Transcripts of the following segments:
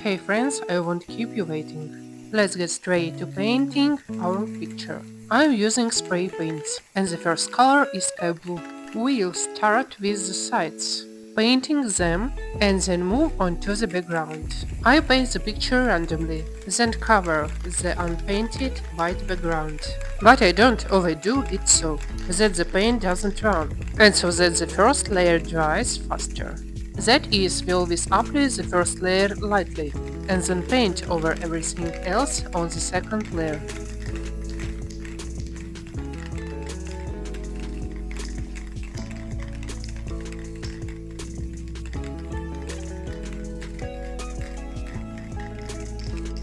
Hey friends, I won't keep you waiting. Let's get straight to painting our picture. I'm using spray paints and the first color is sky blue. We'll start with the sides, painting them and then move on to the background. I paint the picture randomly, then cover the unpainted white background. But I don't overdo it so that the paint doesn't run, and so that the first layer dries faster. That is, we always apply the first layer lightly, and then paint over everything else on the second layer.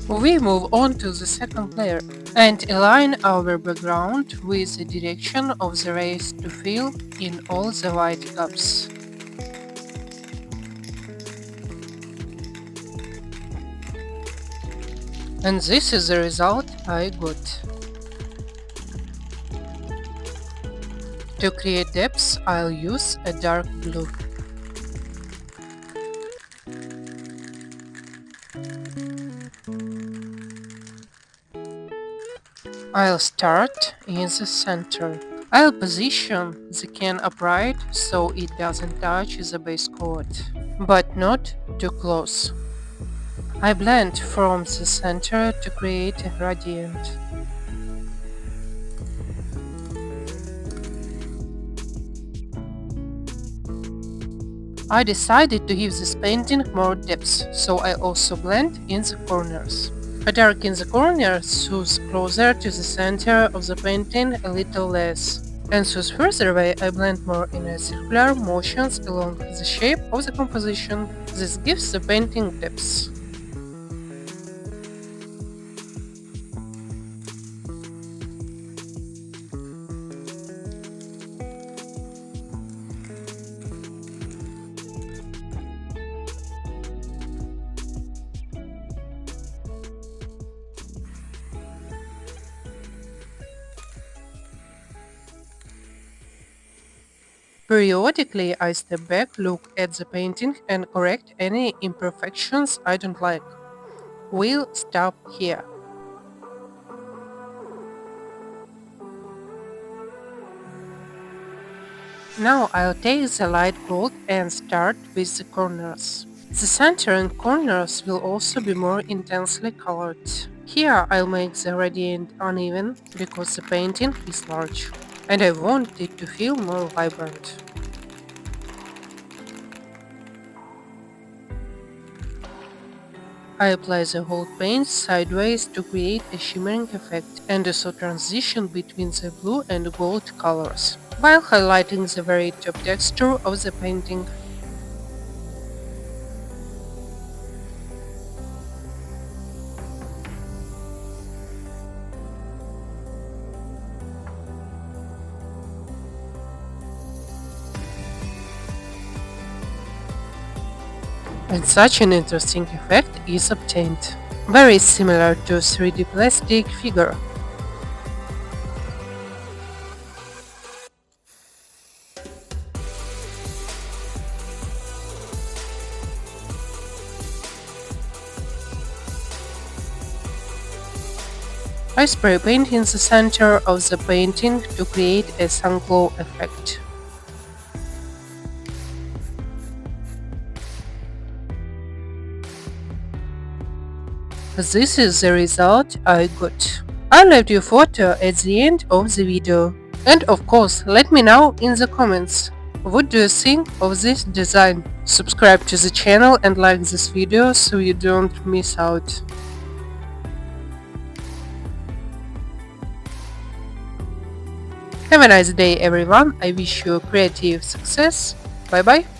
We move on to the second layer and align our background with the direction of the rays to fill in all the white gaps. And this is the result I got. To create depths, I'll use a dark blue. I'll start in the center. I'll position the can upright so it doesn't touch the base coat, but not too close. I blend from the center to create a gradient. I decided to give this painting more depth, so I also blend in the corners. I darken the corners so closer to the center of the painting a little less, and so further away I blend more in a circular motions along the shape of the composition. This gives the painting depth. Periodically, I step back, look at the painting, and correct any imperfections I don't like. We'll stop here. Now I'll take the light gold and start with the corners. The center and corners will also be more intensely colored. Here I'll make the gradient uneven because the painting is large, and I want it to feel more vibrant. I apply the gold paint sideways to create a shimmering effect and also transition between the blue and gold colors, while highlighting the very top texture of the painting. And such an interesting effect is obtained, very similar to 3D plastic figure. I spray paint in the center of the painting to create a sunglow effect. This is the result I got. I left you a photo at the end of the video. And of course, let me know in the comments. What do you think of this design? Subscribe to the channel and like this video so you don't miss out. Have a nice day everyone, I wish you creative success. Bye bye.